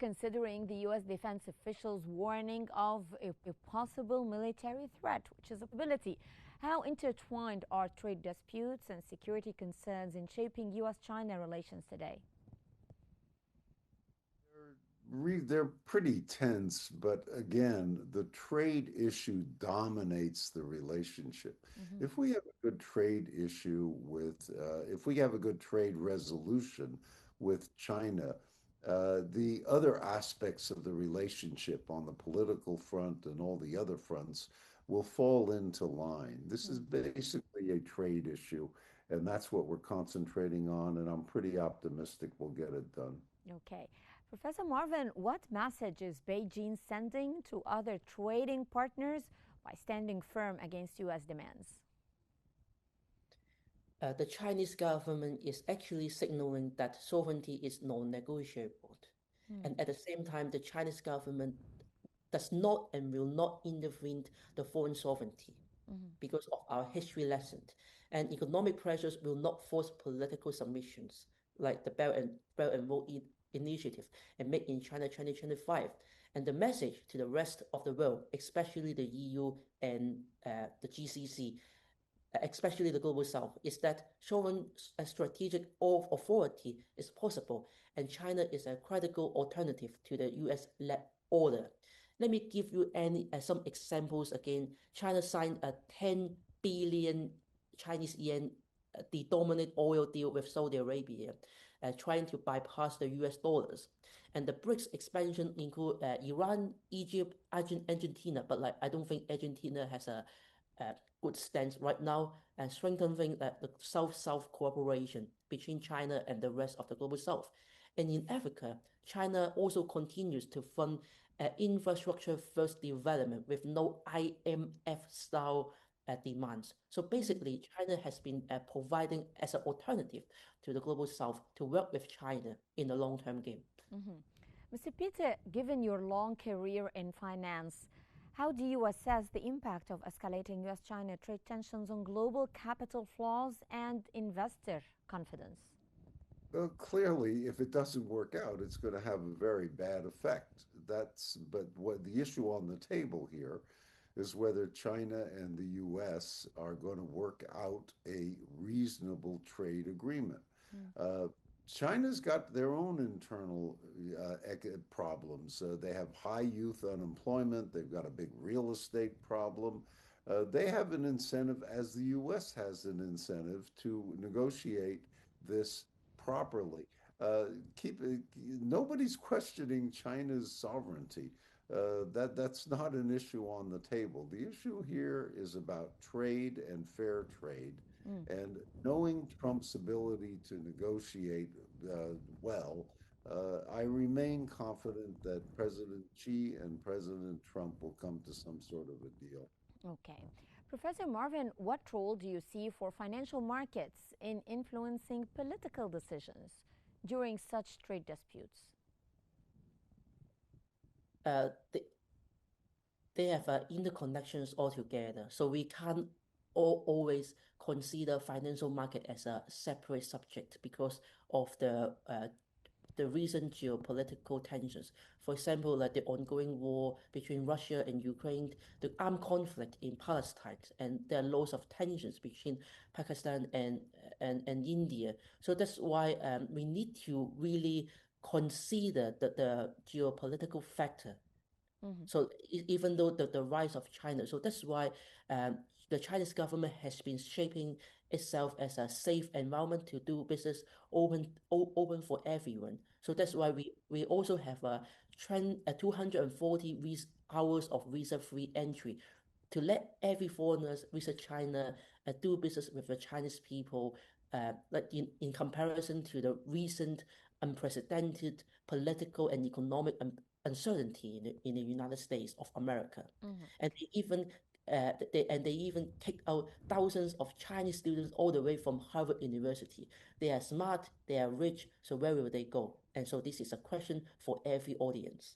considering the U.S. defense officials' warning of a possible military threat, which is a possibility. How intertwined are trade disputes and security concerns in shaping U.S.-China relations today? They're pretty tense, but again, the trade issue dominates the relationship. Hmm. If we have a good trade issue if we have a good trade resolution with China, the other aspects of the relationship on the political front and all the other fronts will fall into line. This is basically a trade issue, and that's what we're concentrating on, and I'm pretty optimistic we'll get it done. Okay. Professor Marvin, what message is Beijing sending to other trading partners by standing firm against U.S. demands? The Chinese government is actually signaling that sovereignty is non-negotiable. And at the same time, the Chinese government does not and will not intervene the foreign sovereignty because of our history lesson. And economic pressures will not force political submissions like the Belt and Road Initiative and Made in China 2025. And the message to the rest of the world, especially the EU and the GCC, especially the Global South, is that sovereign strategic authority is possible, and China is a critical alternative to the US-led order. Let me give you some examples again. China signed a 10 billion Chinese yen the-dominant oil deal with Saudi Arabia, trying to bypass the US dollars. And the BRICS expansion include Iran, Egypt, Argentina, but I don't think Argentina has a good stance right now, and strengthening the South-South cooperation between China and the rest of the Global South. And in Africa, China also continues to fund infrastructure-first development with no IMF-style demands. So basically, China has been providing as an alternative to the Global South to work with China in the long-term game. Mr. Peter, given your long career in finance, how do you assess the impact of escalating U.S.-China trade tensions on global capital flows and investor confidence? Well, clearly, if it doesn't work out, it's going to have a very bad effect. But what the issue on the table here is whether China and the U.S. are going to work out a reasonable trade agreement. China's got their own internal problems. They have high youth unemployment. They've got a big real estate problem. They have an incentive, as the U.S. has an incentive, to negotiate this properly. Nobody's questioning China's sovereignty. That's not an issue on the table. The issue here is about trade and fair trade. And knowing Trump's ability to negotiate I remain confident that President Xi and President Trump will come to some sort of a deal. Okay. Professor Marvin, what role do you see for financial markets in influencing political decisions during such trade disputes? They have interconnections altogether, so we can't always consider financial market as a separate subject because of the recent geopolitical tensions. For example, like the ongoing war between Russia and Ukraine, the armed conflict in Palestine, and there are lots of tensions between Pakistan and India. So that's why we need to really consider the geopolitical factor. So even though the rise of China, so that's why the Chinese government has been shaping itself as a safe environment to do business, open for everyone. So that's why we also have a 240 hours of visa-free entry to let every foreigners visit China, do business with the Chinese people, like in comparison to the recent unprecedented political and economic uncertainty in the United States of America. And they even kick out thousands of Chinese students all the way from Harvard University. They are smart, they are rich, so where will they go? And so this is a question for every audience.